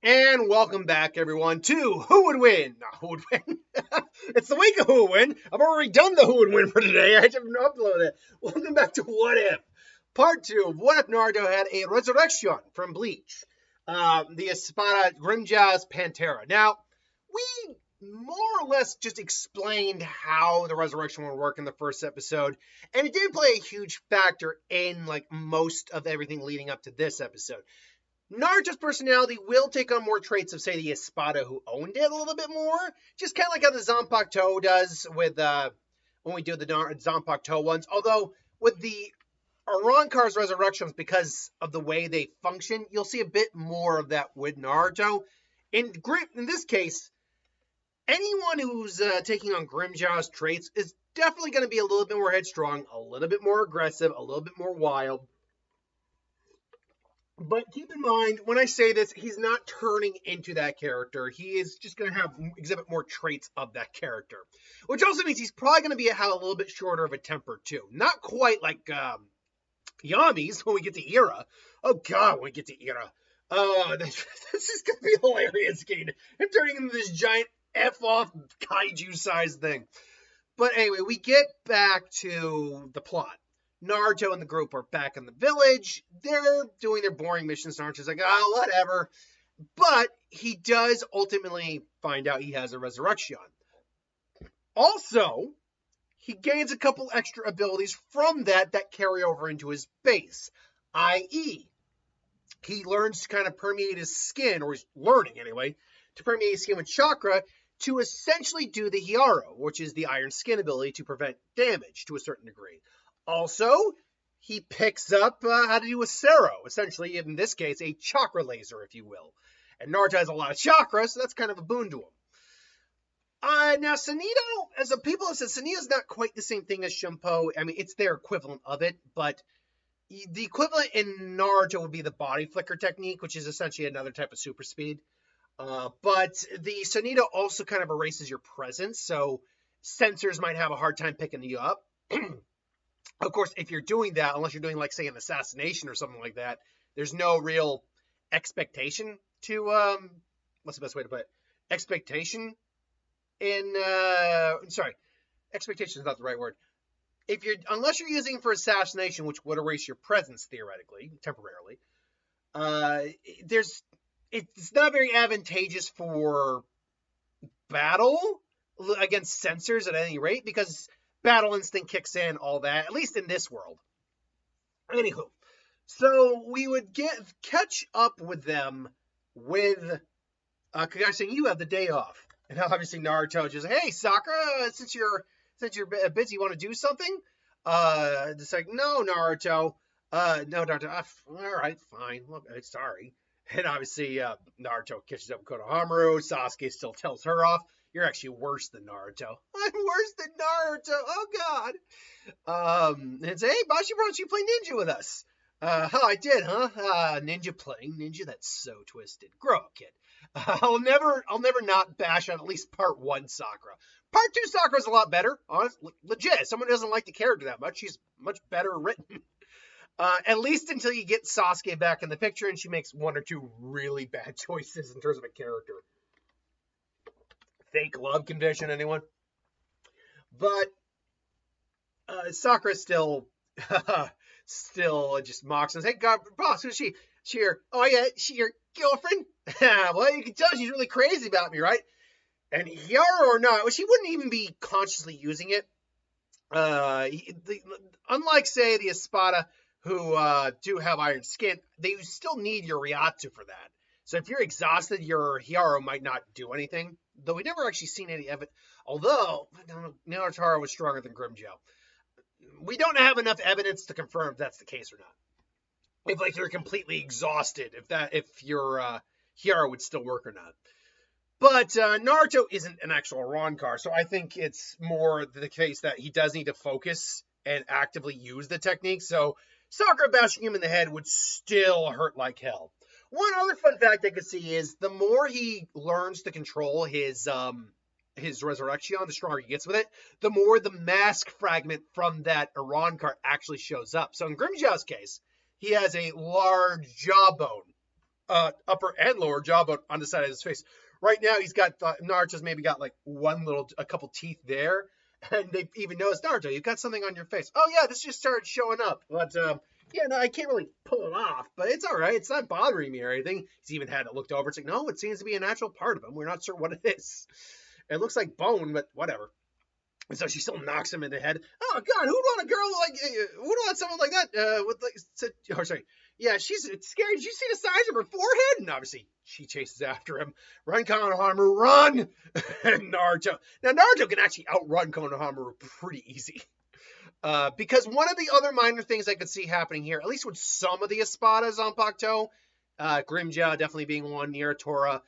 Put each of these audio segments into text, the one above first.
And welcome back, everyone, to Who Would Win? Not Who Would Win. It's the week of Who Would Win. I've already done the Who Would Win for today. I just haven't uploaded it. Welcome back to What If? Part 2 of What If Naruto had a Resurrection from Bleach. The Espada Grimjaw's Pantera. Now, we more or less just explained how the Resurrection would work in the first episode, and it did play a huge factor in like most of everything leading up to this episode. Naruto's personality will take on more traits of, say, the Espada who owned it a little bit more. Just kind of like how the Zanpakuto does with when we do the Zanpakuto ones. Although, with the Arrancar's resurrections, because of the way they function, you'll see a bit more of that with Naruto. In this case, anyone who's taking on Grimjaw's traits is definitely going to be a little bit more headstrong, a little bit more aggressive, a little bit more wild. But keep in mind, when I say this, he's not turning into that character. He is just going to exhibit more traits of that character. Which also means he's probably going to have a little bit shorter of a temper, too. Not quite like Yami's when we get to Ira. Oh, God, when we get to Ira. This is going to be hilarious, getting him turning into this giant F-off kaiju-sized thing. But anyway, we get back to the plot. Naruto and the group are back in the village. They're doing their boring missions. Naruto's like, oh, whatever. But he does ultimately find out he has a resurrection. Also, he gains a couple extra abilities from that carry over into his base. I.e., he learns to kind of permeate his skin, or he's learning anyway, to permeate his skin with chakra to essentially do the Hyaru, which is the iron skin ability to prevent damage to a certain degree. Also, he picks up how to do a Sero, essentially, in this case, a chakra laser, if you will. And Naruto has a lot of chakra, so that's kind of a boon to him. Now, Sanito, as the people have said, Sanito's not quite the same thing as Shunpo. I mean, it's their equivalent of it, but the equivalent in Naruto would be the body flicker technique, which is essentially another type of super speed. But the Sanito also kind of erases your presence, so sensors might have a hard time picking you up. Of course, if you're doing that, unless you're doing, like, say, an assassination or something like that, there's no real expectation to, what's the best way to put it? Expectation in, expectation is not the right word. Unless you're using it for assassination, which would erase your presence, theoretically, temporarily, it's not very advantageous for battle against sensors at any rate, because battle instinct kicks in, all that, at least in this world. Anywho, so we would catch up with them with Kagashi saying, you have the day off. And obviously Naruto just, hey, Sakura, since you're busy, you want to do something? It's like, no, Naruto. No, Naruto. All right, fine. Look, sorry. And obviously, Naruto catches up with Konohamaru. Sasuke still tells her off. You're actually worse than Naruto. I'm worse than Naruto. Oh, God. And say, hey, Bashi, why don't you play ninja with us? I did, huh? Ninja playing ninja? That's so twisted. Grow up, kid. I'll never not bash on at least part 1 Sakura. Part 2 Sakura's a lot better. Honestly, legit. Someone doesn't like the character that much. She's much better written. At least until you get Sasuke back in the picture and she makes 1 or 2 really bad choices in terms of a character. Fake love condition, anyone? But Sakura still just mocks and says, hey, God, boss, who's she? Oh, yeah, she your girlfriend? Well, you can tell she's really crazy about me, right? And Hyaru or not, well, she wouldn't even be consciously using it. Unlike, say, the Espada, who do have iron skin, they still need your Ryatsu for that. So if you're exhausted, your Hyaru might not do anything. Though we never actually seen any evidence. Although, Naruto was stronger than Grimjaw. We don't have enough evidence to confirm if that's the case or not. If, like, you're completely exhausted, if your Hyaru would still work or not. But Naruto isn't an actual Arrancar, so I think it's more the case that he does need to focus and actively use the technique. So Sakura bashing him in the head would still hurt like hell. One other fun fact I could see is the more he learns to control his resurrection, the stronger he gets with it, the more the mask fragment from that Arrancar actually shows up. So in Grimjaw's case, he has a large jawbone. upper and lower jaw bone on the side of his face. Right now, he's got Naruto's maybe got like a couple teeth there, and they even noticed, Naruto, you've got something on your face. Oh yeah, this just started showing up, but yeah, no, I can't really pull it off, but it's all right. It's not bothering me or anything. He's even had it looked over. It's like, no, it seems to be a natural part of him. We're not sure what it is. It looks like bone, but whatever. And so she still knocks him in the head. Oh God, who'd want a girl like? Who'd want someone like that? With like, oh sorry, yeah, she's scary. Did you see the size of her forehead? And obviously she chases after him. Run, Konohamaru, run! And Naruto. Now Naruto can actually outrun Konohamaru pretty easy. Because one of the other minor things I could see happening here, at least with some of the Espadas on Pakuto, Grimja definitely being one, Niratora,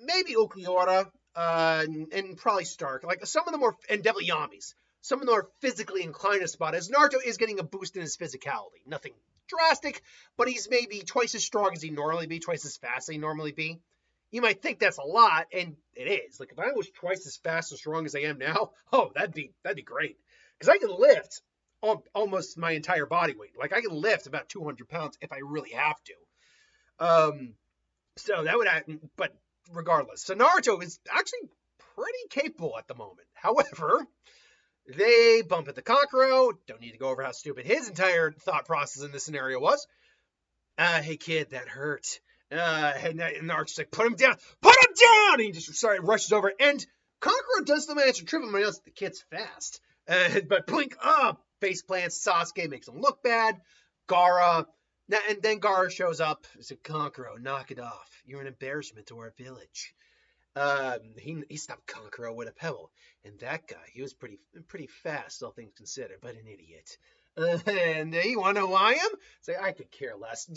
maybe Ukiura, and probably Stark. Like some of the more, and definitely Yami's. Some of the more physically inclined Espadas. Naruto is getting a boost in his physicality. Nothing drastic, but he's maybe twice as strong as he normally be, twice as fast as he normally be. You might think that's a lot, and it is. Like if I was twice as fast and strong as I am now, oh, that'd be great. Because I can lift almost my entire body weight. Like I can lift about 200 pounds if I really have to. So that would happen, but regardless. So Naruto is actually pretty capable at the moment. However, they bump into Kankuro. Don't need to go over how stupid his entire thought process in this scenario was. Hey kid, that hurt. And Naruto's like, put him down! Put him down! And he just rushes over. And Kankuro does still manage to trip him. I know the kid's fast. But blink up, face plants. Sasuke makes him look bad. Gaara, and then Gaara shows up. He's like, Kankuro, knock it off. You're an embarrassment to our village. He stopped Kankuro with a pebble, and that guy, he was pretty fast, all things considered, but an idiot. And you want to know who I am? Say, I could care less.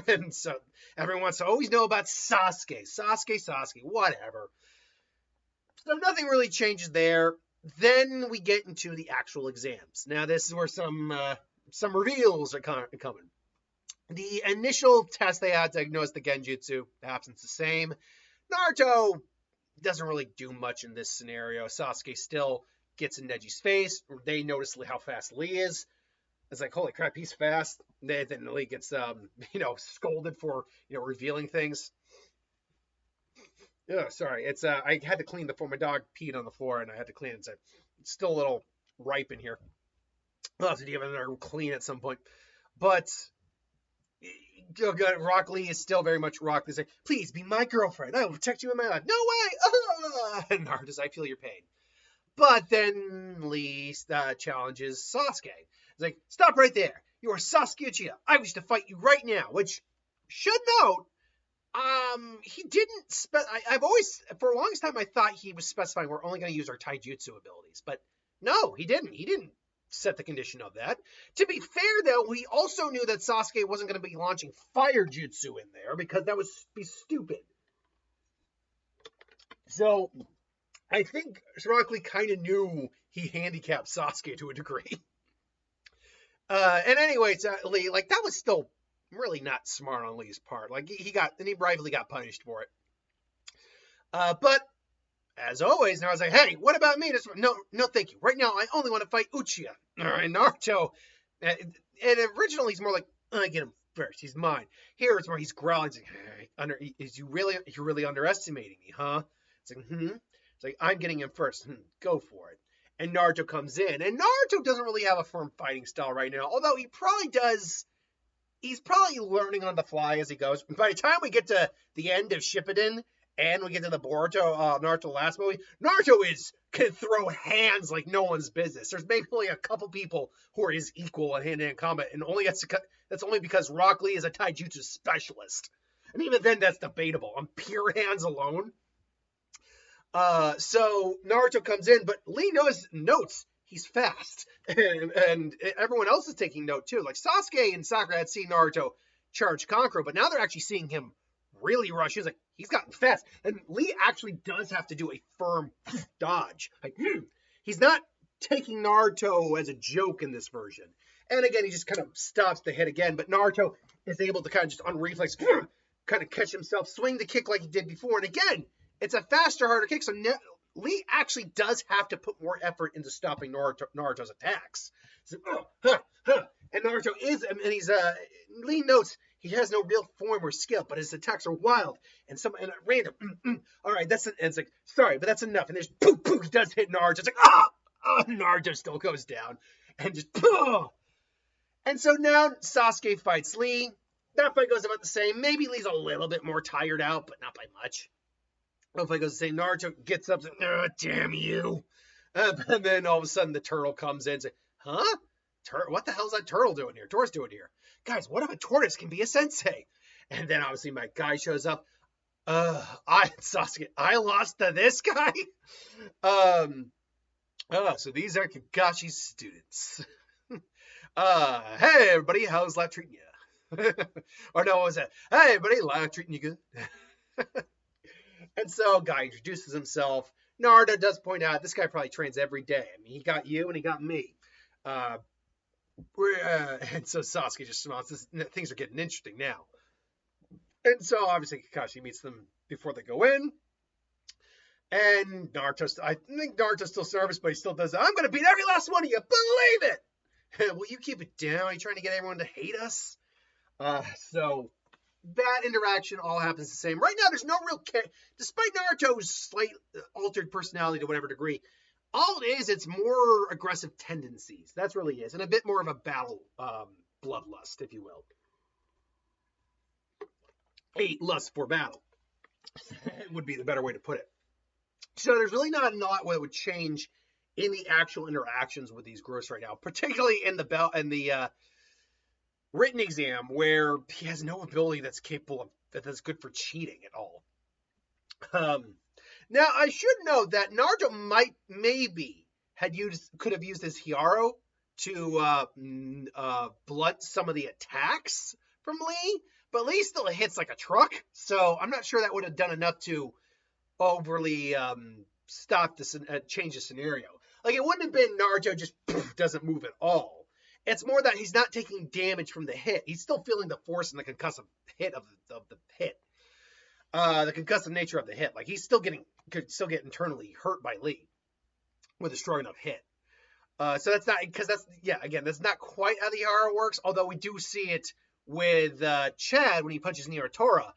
And so everyone wants to always know about Sasuke, whatever. So nothing really changes there. Then we get into the actual exams. Now this is where some reveals are coming. The initial test they had to diagnose the Genjutsu happens the same. Naruto doesn't really do much in this scenario. Sasuke still gets in Neji's face. They notice how fast Lee is. It's like, holy crap, he's fast. Then Lee gets scolded for revealing things. Oh, sorry. It's I had to clean before my dog peed on the floor, and I had to clean it. So it's still a little ripe in here. I'll have to give it another clean at some point. But Rock Lee is still very much Rock. He's like, please be my girlfriend. I will protect you in my life. No way! And Naruto's, I feel your pain. But then Lee challenges Sasuke. He's like, stop right there. You are Sasuke Uchiha. I wish to fight you right now. Which, should note, he didn't I've always, for the longest time, I thought he was specifying we're only going to use our taijutsu abilities. But no, he didn't. He didn't set the condition of that. To be fair, though, we also knew that Sasuke wasn't going to be launching fire jutsu in there because that would be stupid. So I think Rock Lee kind of knew he handicapped Sasuke to a degree. And anyways, Lee, like, that was still really not smart on Lee's part. Like, he rightfully got punished for it. But as always, now I was like, hey, what about me? No, thank you. Right now, I only want to fight Uchiha. And Naruto, and originally he's more like, I get him first. He's mine. Here it's where he's growling. He's like, you're really underestimating me, huh? It's like, It's like, I'm getting him first. Go for it. And Naruto comes in. And Naruto doesn't really have a firm fighting style right now, although he probably does. He's probably learning on the fly as he goes. By the time we get to the end of Shippuden, and we get to the Naruto last movie, Naruto can throw hands like no one's business. There's maybe only a couple people who are his equal in hand-to-hand combat, and that's only because Rock Lee is a taijutsu specialist. And even then, that's debatable. On pure hands alone. So Naruto comes in, but Lee notes he's fast. And everyone else is taking note, too. Like, Sasuke and Sakura had seen Naruto charge Kankuro, but now they're actually seeing him really rush. He's like, he's gotten fast. And Lee actually does have to do a firm dodge. Like, he's not taking Naruto as a joke in this version. And again, he just kind of stops the hit again, but Naruto is able to kind of just on reflex, kind of catch himself, swing the kick like he did before. And again, it's a faster, harder kick, so Lee actually does have to put more effort into stopping Naruto's attacks. So, and Naruto is, and he's, Lee notes He has no real form or skill, but his attacks are wild and at random. All right, and it's like, sorry, but that's enough. And there's poof, poof, he does hit Naruto. It's like, Naruto still goes down. And just, And so now Sasuke fights Lee. That fight goes about the same. Maybe Lee's a little bit more tired out, but not by much. That fight goes the same. Naruto gets up and says, oh, damn you. And then all of a sudden the turtle comes in and says, huh? What the hell's that turtle doing here? Tortoise doing here? Guys, what if a tortoise can be a sensei? And then obviously my guy shows up. Sasuke, I lost to this guy? So these are Kagashi's students. Hey everybody, how's life treating you? Or no, what was that? Hey everybody, life treating you good? And so guy introduces himself. Naruto does point out this guy probably trains every day. I mean, he got you and he got me. And so Sasuke just smiles. Things are getting interesting now. And so obviously Kakashi meets them before they go in. And I think Naruto's still nervous, but he still does. I'm going to beat every last one of you. Believe it. Will you keep it down? Are you trying to get everyone to hate us? So that interaction all happens the same. Right now, there's no real care. Despite Naruto's slight altered personality to whatever degree, all it is, it's more aggressive tendencies. That's really is. And a bit more of a battle bloodlust, if you will. A lust for battle would be the better way to put it. So there's really not a lot that would change in the actual interactions with these groups right now, particularly in the written exam where he has no ability that's capable of that's good for cheating at all. Now I should note that Naruto could have used his Hiyaro to blunt some of the attacks from Lee, but Lee still hits like a truck, so I'm not sure that would have done enough to overly change the scenario. Like, it wouldn't have been Naruto just doesn't move at all. It's more that he's not taking damage from the hit. He's still feeling the force and the concussive hit of the hit. The concussive nature of the hit. Like, could still get internally hurt by Lee with a strong enough hit. So that's not, because that's not quite how the Hiyaro works, although we do see it with Chad when he punches Naruto.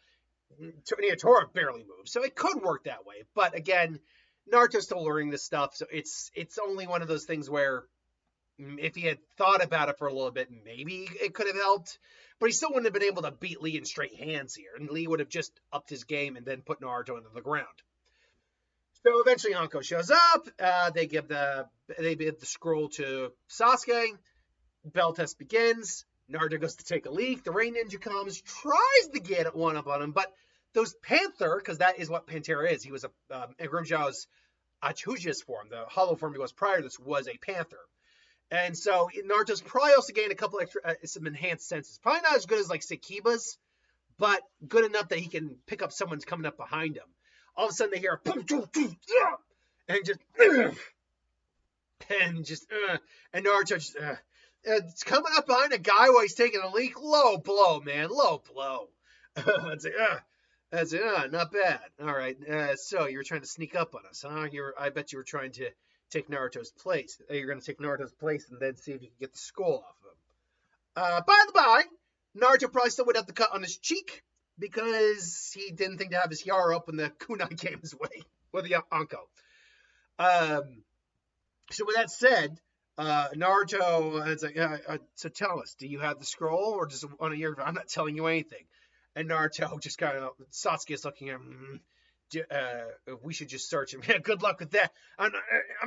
Naruto barely moves, so it could work that way. But again, Naruto's still learning this stuff, so it's only one of those things where if he had thought about it for a little bit, maybe it could have helped. But he still wouldn't have been able to beat Lee in straight hands here, and Lee would have just upped his game and then put Naruto into the ground. So eventually Anko shows up. They give the scroll to Sasuke. Bell test begins. Naruto goes to take a leak. The Rain Ninja comes, tries to get one up on him, but those Panther, because that is what Pantera is. He was Grimmjow's Achuji's form. The hollow form he was prior to this was a Panther. And so Naruto's probably also gained a couple extra, some enhanced senses. Probably not as good as like Sekiba's, but good enough that he can pick up someone's coming up behind him. All of a sudden they hear a and Naruto just it's coming up behind a guy while he's taking a leak. Low blow, man, low blow. That's not bad. All right, so you were trying to sneak up on us, huh? I bet you were trying to take Naruto's place. You're going to take Naruto's place and then see if you can get the skull off of him. By the by, Naruto probably still would have the cut on his cheek because he didn't think to have his Hiyaro up when the kunai came his way with the Anko. So with that said, Naruto is like, so tell us, do you have the scroll or just one of your? I'm not telling you anything. And Naruto just kind of, Sasuke's looking at him. We should just search him. Yeah, good luck with that. I'm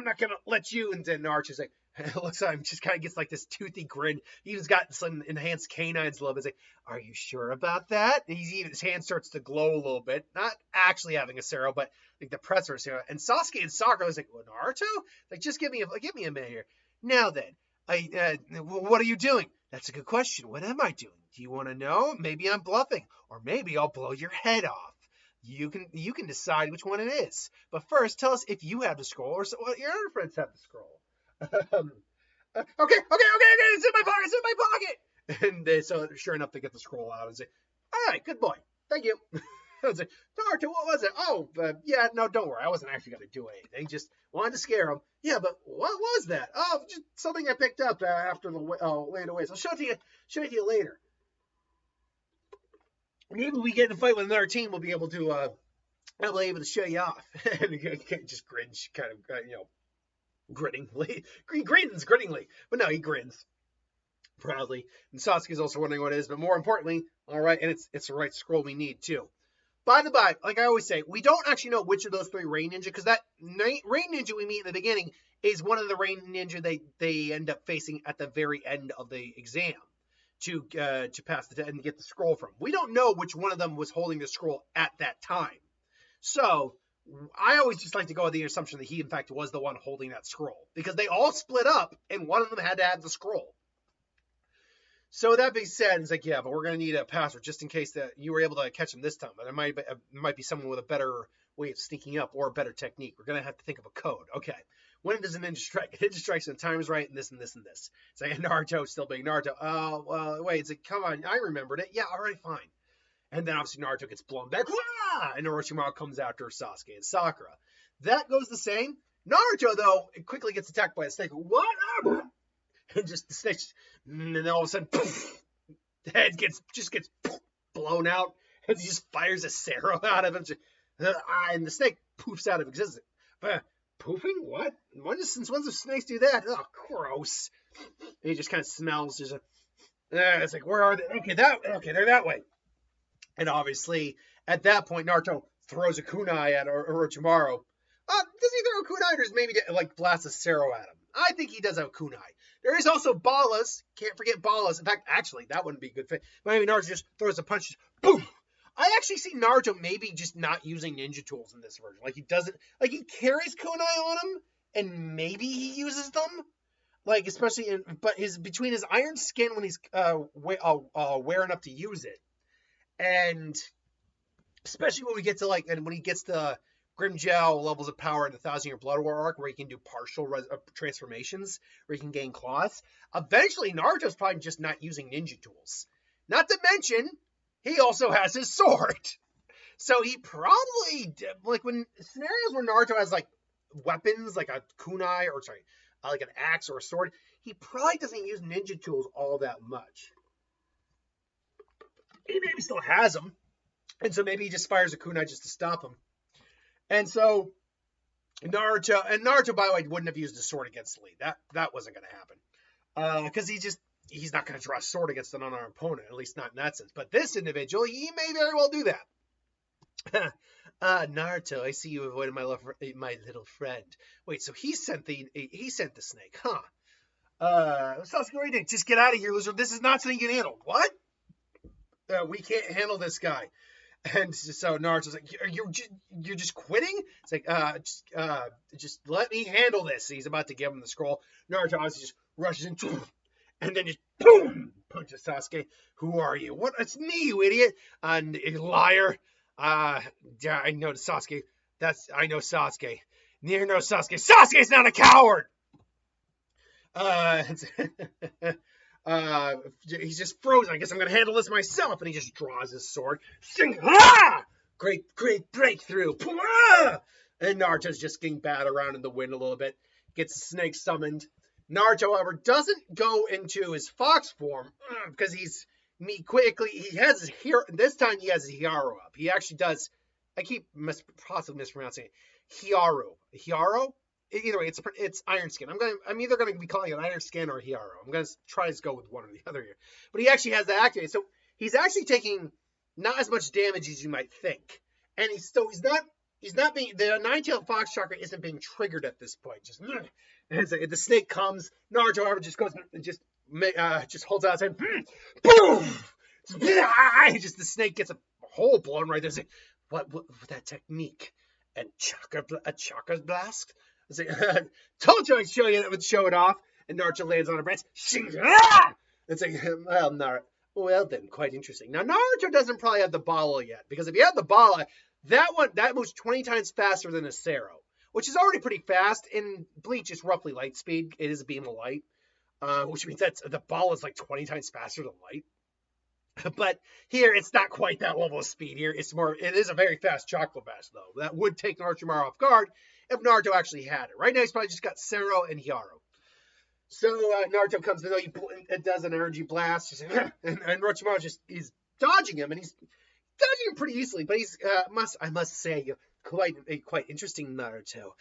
not gonna let you. And then Naruto's like, looks like him, just kind of gets like this toothy grin. He even got some enhanced canines a little bit. He's like, are you sure about that? And his hand starts to glow a little bit, not actually having a Sero, but like the presser Sero. And Sasuke and Sakura was like, well, Naruto, like just give me a minute here. Now then, what are you doing? That's a good question. What am I doing? Do you want to know? Maybe I'm bluffing, or maybe I'll blow your head off. You can decide which one it is. But first, tell us if you have the scroll or what your other friends have the scroll. Okay. It's in my pocket. And so, sure enough, they get the scroll out and say, "All right, good boy, thank you." I was like, Naruto, what was it? Oh, yeah, no, don't worry. I wasn't actually going to do anything. Just wanted to scare him. Yeah, but what was that? Oh, just something I picked up after the laid away. So I'll show it to you later. maybe we get in a fight with another team, we'll be able to show you off. And just grins, kind of, grittingly. He grins grittingly, but no, he grins proudly. And Sasuke's also wondering what it is, but more importantly, all right, and it's the right scroll we need too. By the by, like I always say, we don't actually know which of those 3 Rain Ninja, because that Rain Ninja we meet in the beginning is one of the Rain Ninja they end up facing at the very end of the exam to pass the test and get the scroll from. We don't know which one of them was holding the scroll at that time. So I always just like to go with the assumption that he, in fact, was the one holding that scroll, because they all split up and one of them had to have the scroll. So that being said, it's like, yeah, but we're going to need a password just in case that you were able to catch him this time. But it might be someone with a better way of sneaking up or a better technique. We're going to have to think of a code. Okay. When does a ninja strike? A ninja strikes when the time is right, and this and this and this. It's like Naruto still being Naruto. Oh, well, wait. It's like, come on. I remembered it. Yeah, all right, fine. And then obviously Naruto gets blown back. And Orochimaru comes after Sasuke and Sakura. That goes the same. Naruto, though, it quickly gets attacked by a snake. What? And just the snake, and then all of a sudden, poof, the head gets blown out, and he just fires a Sero out of him, and the snake poofs out of existence. Poofing? What? Since when do snakes do that? Oh, gross. And he just kind of smells. It's like, where are they? Okay, they're that way. And obviously, at that point, Naruto throws a kunai at Orochimaru. Does he throw a kunai, or does maybe like blast a Sero at him? I think he does have a kunai. There is also Ballas. Can't forget Ballas. In fact, actually, that wouldn't be a good fit. But maybe Naruto just throws a punch. Boom! I actually see Naruto maybe just not using ninja tools in this version. Like, he doesn't... Like, he carries kunai on him, and maybe he uses them. Like, especially between his iron skin when he's wearing up to use it. And especially when we get to, like... And when he gets the Grimjow levels of power in the 1,000-Year Blood War arc, where he can do partial transformations, where he can gain cloths. Eventually, Naruto's probably just not using ninja tools. Not to mention, he also has his sword. So he probably, like, when scenarios where Naruto has, like, weapons, like a kunai, like an axe or a sword, he probably doesn't use ninja tools all that much. He maybe still has them. And so maybe he just fires a kunai just to stop him. And so Naruto, by the way, wouldn't have used a sword against Lee. That wasn't going to happen. Because he's not going to draw a sword against an unarmed opponent, at least not in that sense. But this individual, he may very well do that. Naruto, I see you avoided my little friend. Wait, so he sent the snake, huh? Sasuke, what are you doing? Just get out of here, loser. This is not something you can handle. What? We can't handle this guy. And so Naruto's like, you're just quitting? It's like, just let me handle this. He's about to give him the scroll. Naruto obviously just rushes into him, and then just boom, punches Sasuke. Who are you? What? It's me, you idiot. And liar. Yeah, I know Sasuke. I know Sasuke. Near no Sasuke. Sasuke's not a coward. He's just frozen. I guess I'm gonna handle this myself. And he just draws his sword. Great breakthrough. And Naruto's just getting batted around in the wind a little bit. Gets the snake summoned. Naruto, however, doesn't go into his fox form because he has his hero. This time he has his Hikaru up. He actually does. I keep possibly mispronouncing it. Hikaru. Either way, it's Iron Skin. I'm either going to be calling it Iron Skin or Hikaru. I'm going to try to go with one or the other here. But he actually has that activated. So he's actually taking not as much damage as you might think. And he's not being, the Nine-Tailed Fox chakra isn't being triggered at this point. Just, and so the snake comes, Naruto, however, just goes and just holds out his hand. Boom! The snake gets a hole blown right there. It's like, what that technique? And a chakra blast? Told you I'd show it off. And Naruto lands on a branch. It's like, well then, quite interesting. Now Naruto doesn't probably have the Bala yet, because if he had the Bala, that moves 20 times faster than a Sero, which is already pretty fast. In Bleach, it's roughly light speed. It is a beam of light, which means that the Bala is like 20 times faster than light. But here, it's not quite that level of speed. Here, it is a very fast chakra blast, though. That would take Orochimaru off guard if Naruto actually had it. Right now, he's probably just got Sero and Hikaru. So Naruto comes in, it does an energy blast, and Orochimaru he's dodging him, and dodging him pretty easily. But he's I must say, quite interesting, Naruto.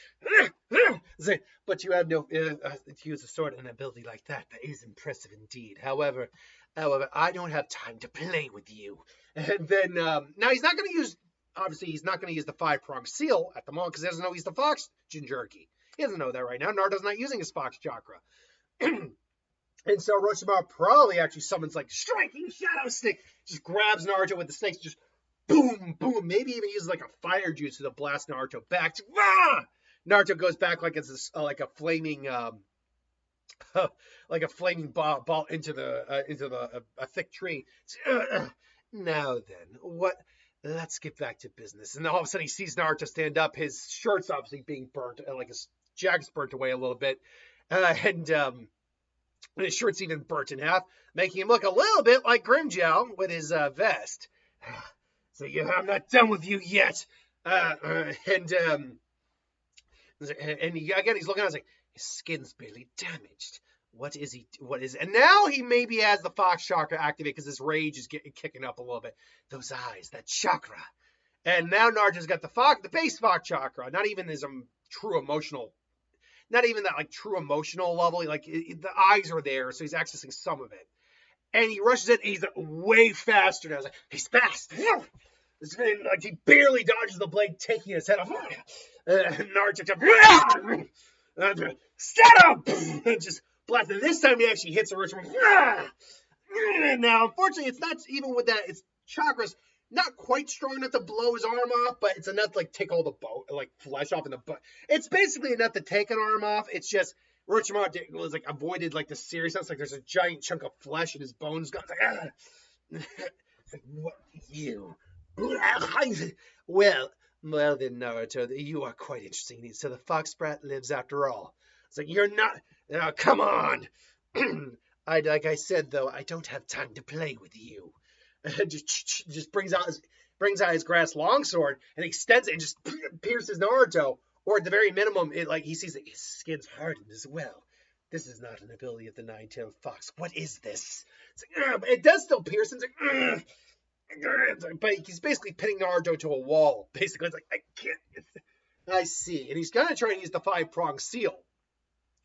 But you have no to use a sword and an ability like that. That is impressive indeed. However, I don't have time to play with you. And then now he's not going to use. Obviously, he's not going to use the 5-pronged seal at the moment because he doesn't know he's the Fox Jinchuriki. He doesn't know that right now. Naruto's not using his Fox Chakra. And so Orochimaru probably actually summons like striking shadow stick, just grabs Naruto with the snakes, just boom, boom. Maybe even uses like a fire jutsu to blast Naruto back. Naruto goes back like it's like a flaming like a flaming ball into a thick tree. Now then, what? Let's get back to business. And then all of a sudden he sees Naruto stand up. His shirt's obviously being burnt, like his jacket's burnt away a little bit, and his shirt's even burnt in half, making him look a little bit like Grimjow with his vest. So I'm not done with you yet. And again, he's looking at us like, his skin's barely damaged. What is he? And now he maybe has the Fox Chakra activated because his rage is kicking up a little bit. Those eyes, that chakra. And now Naruto's got the base Fox Chakra, not even his true emotional, not even that like true emotional level. Like the eyes are there, so he's accessing some of it. And he rushes in, and he's way faster now. Like, he's fast. Like he barely dodges the blade, taking his head off. Naruto just, stand up! Just blast. And this time he actually hits Orochimaru. Now, unfortunately, it's not even with that. It's chakra's not quite strong enough to blow his arm off, but it's enough to like take all the flesh off in the butt. It's basically enough to take an arm off. It's just Orochimaru was like avoided like the seriousness. Like there's a giant chunk of flesh in his bones. It's like, it's like, what you? Well then, Naruto, you are quite interesting. So the fox brat lives after all. It's like, you're not. Come on. Like I said, though, I don't have time to play with you. just brings out his grass longsword and extends it and just pierces Naruto. Or at the very minimum, he sees that his skin's hardened as well. This is not an ability of the nine-tailed fox. What is this? It's like, it does still pierce. It's like, but he's basically pinning Naruto to a wall. Basically, it's like, I can't. I see. And he's going to try and use the 5-pronged seal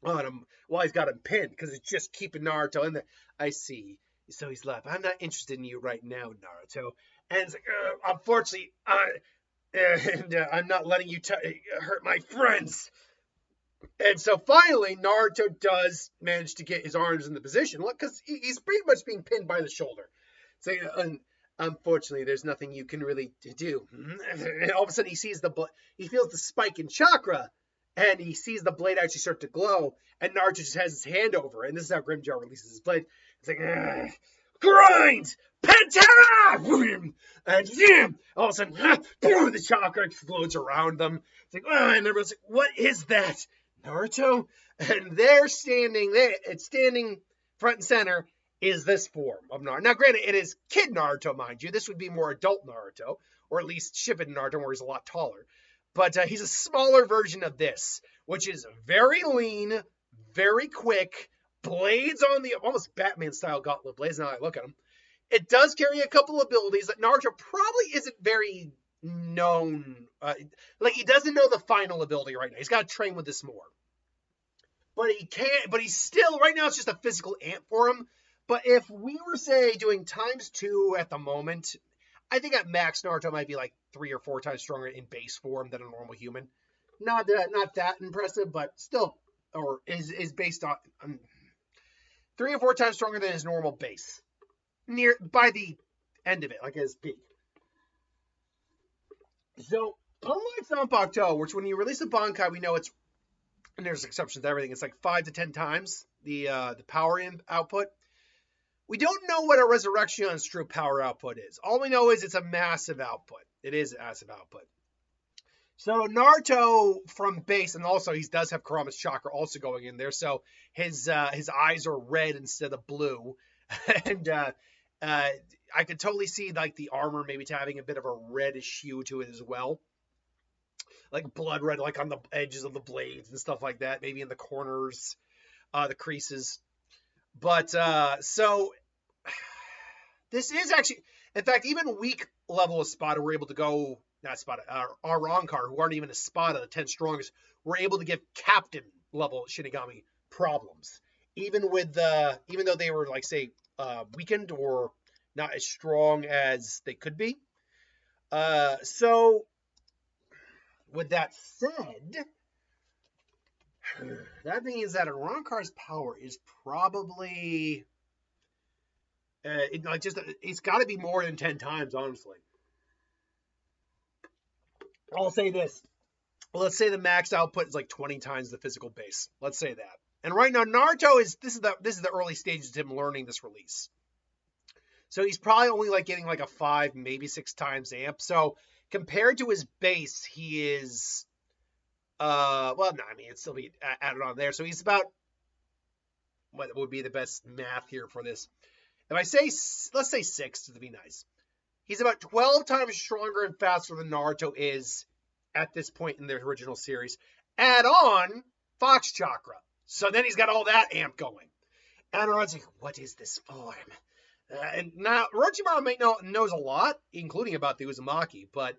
on him while he's got him pinned because it's just keeping Naruto in there. I see. So he's left. I'm not interested in you right now, Naruto. And it's like, unfortunately, I'm not letting you hurt my friends. And so finally, Naruto does manage to get his arms in the position. Look, because he's pretty much being pinned by the shoulder. So, unfortunately, there's nothing you can really do. And all of a sudden, he feels the spike in chakra, and he sees the blade actually start to glow, and Naruto just has his hand over it, and this is how Grimjow releases his blade. It's like, grind! Pantera! And all of a sudden, the chakra explodes around them. It's like, and everyone's like, what is that? Naruto? And they're standing there, it's standing front and center, is this form of Naruto. Now, granted, it is kid Naruto, mind you. This would be more adult Naruto, or at least Shippuden Naruto, where he's a lot taller. But he's a smaller version of this, which is very lean, very quick, blades on the almost Batman-style gauntlet blades. Now I look at him. It does carry a couple abilities that Naruto probably isn't very known. Like, he doesn't know the final ability right now. He's got to train with this more. But he can't. But he's still, right now, it's just a physical amp for him. But if we were, say, doing ×2 at the moment, I think at max Naruto might be like 3 or 4 times stronger in base form than a normal human. Not that impressive, but still, or is based on 3 or 4 times stronger than his normal base. By the end of it, like his peak. So, unlike Zanpakuto, which when you release a Bankai, we know it's, and there's exceptions to everything, it's like 5 to 10 times the power output. We don't know what a Resurrection's true power output is. All we know is it's a massive output. It is a massive output. So Naruto from base, and also he does have Kurama's chakra also going in there, so his eyes are red instead of blue. And I could totally see like the armor maybe having a bit of a reddish hue to it as well. Like blood red, like on the edges of the blades and stuff like that, maybe in the corners, the creases. But so this is actually, in fact, even weak level of Spada were able to go, not Spada, our Rancor, who aren't even a Spada, the 10 strongest, were able to give captain level Shinigami problems. Even though they were, like, say, weakened or not as strong as they could be. So, with that said, that means that a Rankar's power is probably, it's got to be more than 10 times, honestly. I'll say this. Let's say the max output is like 20 times the physical base. Let's say that. And right now, Naruto this is the early stages of him learning this release. So he's probably only like getting like a 5, maybe 6 times amp. So compared to his base, he is, it'd still be added on there. So he's about, what would be the best math here for this? If I say, let's say 6 to be nice. He's about 12 times stronger and faster than Naruto is at this point in the original series. Add on Fox Chakra. So then he's got all that amp going. And Naruto's like, what is this form? And now Orochimaru knows a lot, including about the Uzumaki, but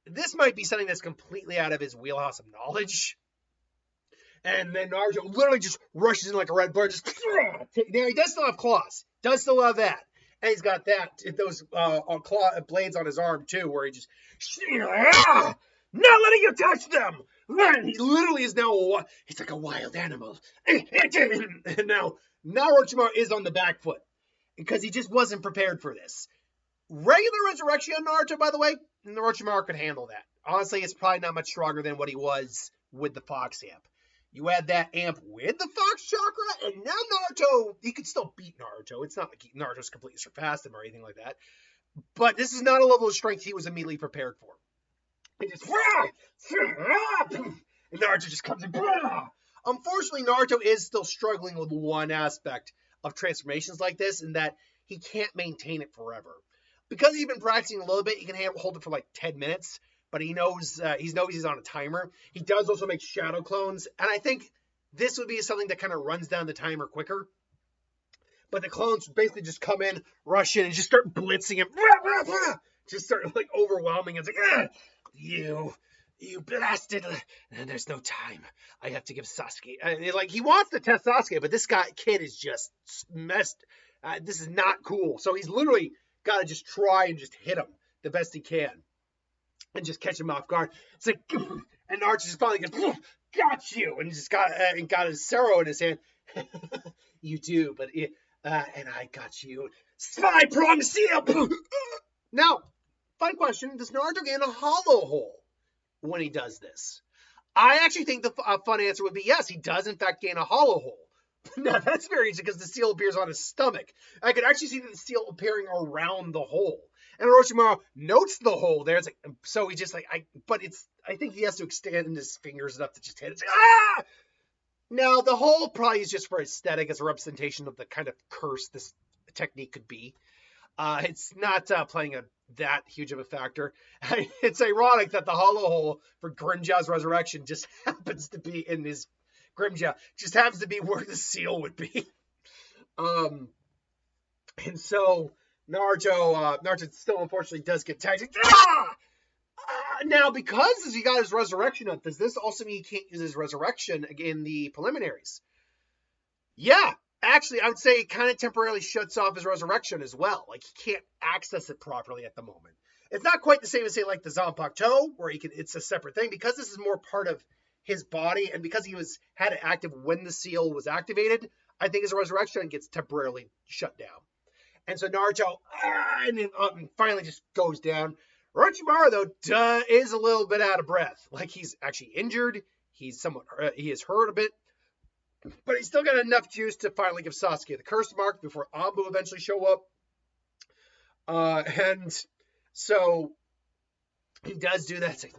this might be something that's completely out of his wheelhouse of knowledge. And then Naruto literally just rushes in like a red bird. Now he does still have claws. Does still have that. And he's got those claw blades on his arm too, where he just, not letting you touch them. And he literally is now, he's like a wild animal. And now Orochimaru is on the back foot because he just wasn't prepared for this. Regular Resurrection Naruto, by the way, Orochimaru could handle that. Honestly, it's probably not much stronger than what he was with the Fox amp. You add that amp with the Fox Chakra, and now Naruto, he could still beat Naruto. It's not like Naruto's completely surpassed him or anything like that. But this is not a level of strength he was immediately prepared for. He just, and Naruto just comes in. Unfortunately, Naruto is still struggling with one aspect of transformations like this, in that he can't maintain it forever. Because he's been practicing a little bit, he can hold it for like 10 minutes. But he knows he's on a timer. He does also make shadow clones, and I think this would be something that kind of runs down the timer quicker. But the clones basically just come in, rush in, and just start blitzing him. Just start like overwhelming him. It's like, you blasted! And there's no time. I have to give Sasuke. And like, he wants to test Sasuke, but this kid is just messed. This is not cool. So he's literally got to just try and just hit him the best he can. And just catch him off guard. It's like, and Naruto just finally goes, got you, and just got his Sero in his hand. You do, but and I got you. Spy prong seal. Now, fun question: does Naruto gain a hollow hole when he does this? I actually think the fun answer would be yes. He does in fact gain a hollow hole. Now that's very easy because the seal appears on his stomach. I could actually see the seal appearing around the hole. And Orochimaru notes the hole there. It's like, so he just like, I think he has to extend his fingers enough to just hit it. It's like, Now, the hole probably is just for aesthetic, as a representation of the kind of curse this technique could be. It's not playing that huge of a factor. It's ironic that the hollow hole for Grimjaw's resurrection just happens to be in his Grimjaw. Just happens to be where the seal would be. And so Naruto still unfortunately does get tagged. Now, because he got his resurrection up, does this also mean he can't use his resurrection in the preliminaries? Yeah, actually, I would say it kind of temporarily shuts off his resurrection as well. Like, he can't access it properly at the moment. It's not quite the same as, say, like the Zanpakuto, where it's a separate thing. Because this is more part of his body, and because he had it active when the seal was activated, I think his resurrection gets temporarily shut down. And so Naruto finally just goes down. Orochimaru, though, is a little bit out of breath. Like, he's actually injured. He is hurt a bit. But he's still got enough juice to finally give Sasuke the curse mark before Anbu eventually show up. And so he does do that. It's like,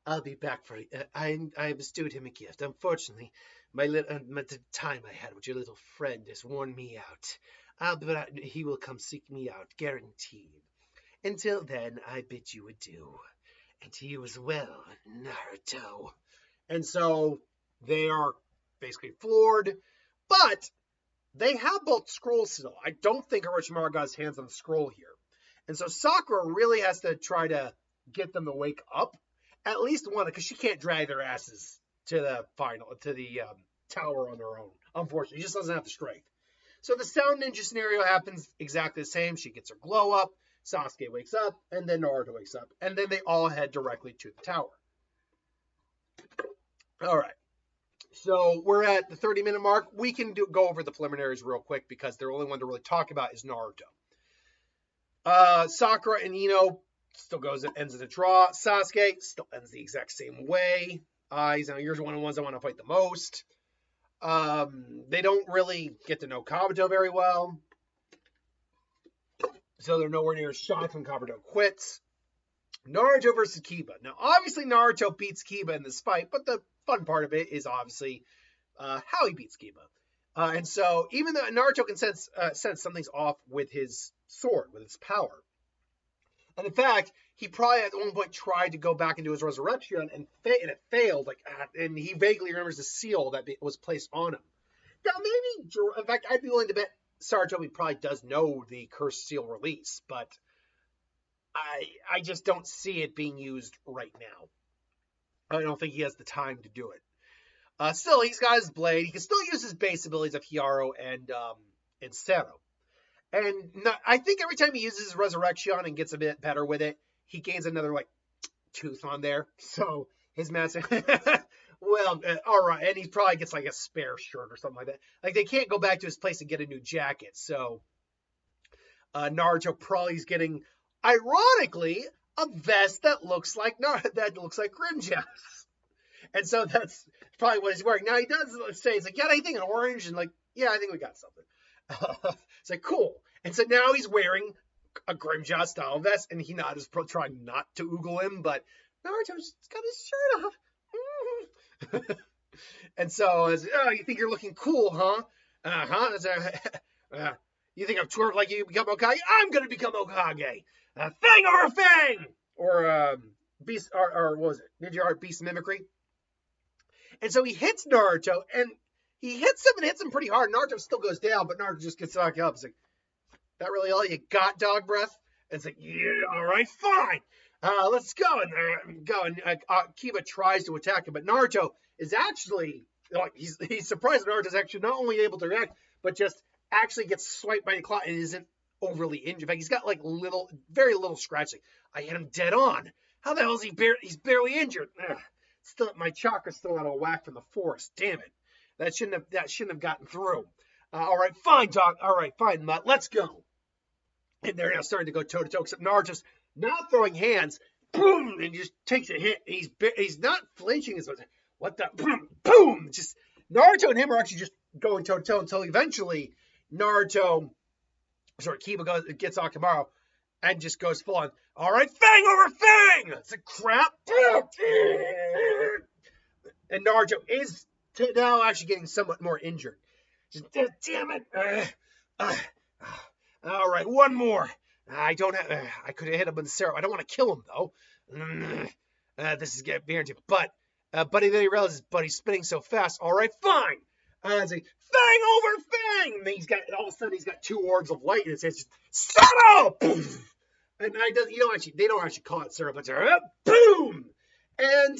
I'll be back for it. I bestowed him a gift. Unfortunately, the time I had with your little friend has worn me out. But he will come seek me out, guaranteed. Until then, I bid you adieu. And to you as well, Naruto. And so they are basically floored, but they have both scrolls still. I don't think Orochimaru got his hands on the scroll here. And so Sakura really has to try to get them to wake up, at least one, because she can't drag their asses to the tower on their own. Unfortunately, she just doesn't have the strength. So the Sound Ninja scenario happens exactly the same. She gets her glow up, Sasuke wakes up, and then Naruto wakes up, and then they all head directly to the tower. All right. So we're at the 30-minute mark. We can go over the preliminaries real quick because the only one to really talk about is Naruto. Sakura and Ino still ends in a draw. Sasuke still ends the exact same way. You're one of the ones I want to fight the most. They don't really get to know Kabuto very well. So they're nowhere near a shot when Kabuto quits. Naruto versus Kiba. Now, obviously, Naruto beats Kiba in this fight, but the fun part of it is obviously how he beats Kiba. And so, even though Naruto can sense something's off with his sword, with its power. And in fact, he probably at one point tried to go back into his Resurrección, and it failed. And he vaguely remembers the seal that was placed on him. Now, maybe, in fact, I'd be willing to bet Saratobi probably does know the cursed seal release, but I just don't see it being used right now. I don't think he has the time to do it. Still, he's got his blade. He can still use his base abilities of Hikaru and Sero. And I think every time he uses his Resurrection and gets a bit better with it, he gains another, tooth on there. So his master... Well, all right. And he probably gets, a spare shirt or something like that. They can't go back to his place and get a new jacket. So Naruto probably is getting, ironically, a vest that looks like Grimjack's. And so that's probably what he's wearing. Now, he does say, got anything in orange? And yeah, I think we got something. It's cool. And so now he's wearing a Grimjack style vest, and Hinata's trying not to oogle him, but Naruto's got his shirt off. And so, you think you're looking cool, huh? You think I'm twerp like you become Okage? I'm gonna become Okage. Fang over fang, or beast, or what was it? Ninja art beast mimicry. And so he hits Naruto, and he hits him pretty hard. Naruto still goes down, but Naruto just gets back up. It's that really all you got, dog breath? And it's yeah, all right, fine. Let's go. And Kiba tries to attack him, but Naruto is actually, he's surprised that Naruto's actually not only able to react, but just actually gets swiped by the claw and isn't overly injured. In fact, he's got very little scratching. I hit him dead on. How the hell is he's barely injured? Still, my chakra's still out of whack from the forest. Damn it. That shouldn't have gotten through. All right, fine, dog. All right, fine, Mutt. Let's go. And they're now starting to go toe to toe, except Naruto's not throwing hands. Boom! And just takes a hit. He's not flinching as much. What the? Boom! Boom! Just Naruto and him are actually just going toe to toe until eventually Kiba gets Orochimaru and just goes full on. All right, fang over fang. It's crap. And Naruto is now actually getting somewhat more injured. Just damn it. All right, one more. I could have hit him with the Sero. I don't want to kill him though. This is getting weird. But then he realizes, he's spinning so fast. All right, fine. It's fang over fang. And then all of a sudden he's got two orbs of light, and it says, Sero! And they don't actually call it Sero, but it's boom. And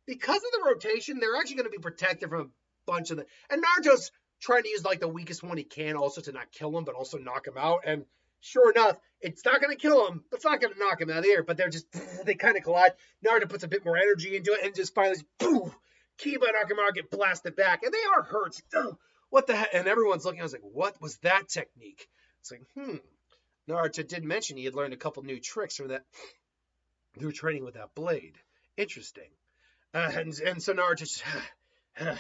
because of the rotation, they're actually going to be protected from a bunch of and Naruto's trying to use the weakest one he can also to not kill him, but also knock him out. And sure enough, it's not going to kill him, but it's not going to knock him out of the air. But they kind of collide. Naruto puts a bit more energy into it and just finally, boom, Kiba and Orochimaru get blasted back. And they are hurt. What the heck? And everyone's looking. I was what was that technique? It's Naruto did mention he had learned a couple new tricks from that through training with that blade. Interesting. And so Naruto just, I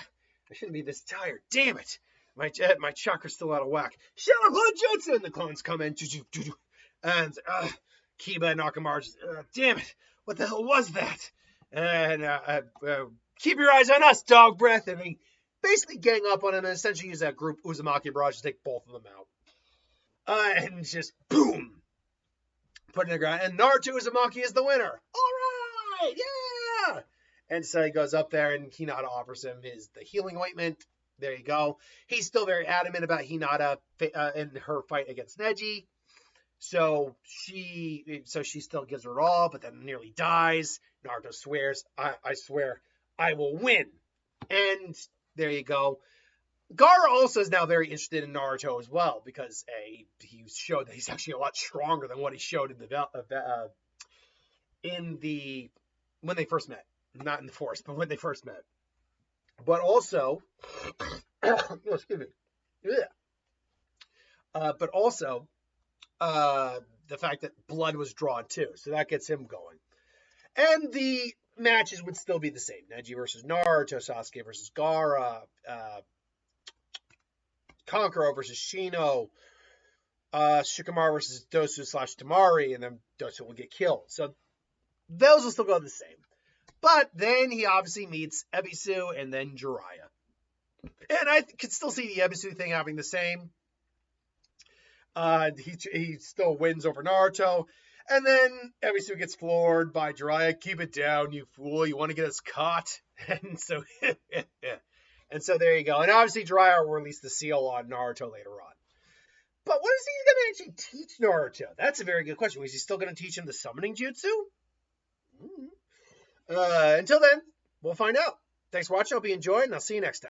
shouldn't be this tired. Damn it. My chakra's still out of whack. Shadow Clone Jutsu! And the clones come in. And Kiba and Orochimaru just, damn it. What the hell was that? And keep your eyes on us, dog breath. And they basically gang up on him and essentially use that group Uzumaki and Barrage to take both of them out. And just boom. Put in the ground. And Naruto Uzumaki is the winner. All right. Yeah. And so he goes up there and Hinata offers him the healing ointment. There you go. He's still very adamant about Hinata in her fight against Neji. So she still gives her all, but then nearly dies. Naruto swears, I swear I will win. And there you go. Gaara also is now very interested in Naruto as well, because he showed that he's actually a lot stronger than what he showed in the when they first met. Not in the forest, but when they first met. But also, excuse me. But also, the fact that blood was drawn too, so that gets him going. And the matches would still be the same: Neji versus Naruto, Sasuke versus Gaara, Kankuro versus Shino, Shikamaru versus Dosu/Tamari, and then Dosu will get killed. So those will still go the same. But then he obviously meets Ebisu and then Jiraiya. And I could still see the Ebisu thing having the same. He still wins over Naruto. And then Ebisu gets floored by Jiraiya. Keep it down, you fool. You want to get us caught? And so there you go. And obviously Jiraiya will release the seal on Naruto later on. But what is he going to actually teach Naruto? That's a very good question. Is he still going to teach him the summoning jutsu? Until then, we'll find out. Thanks for watching. I hope you enjoyed, and I'll see you next time.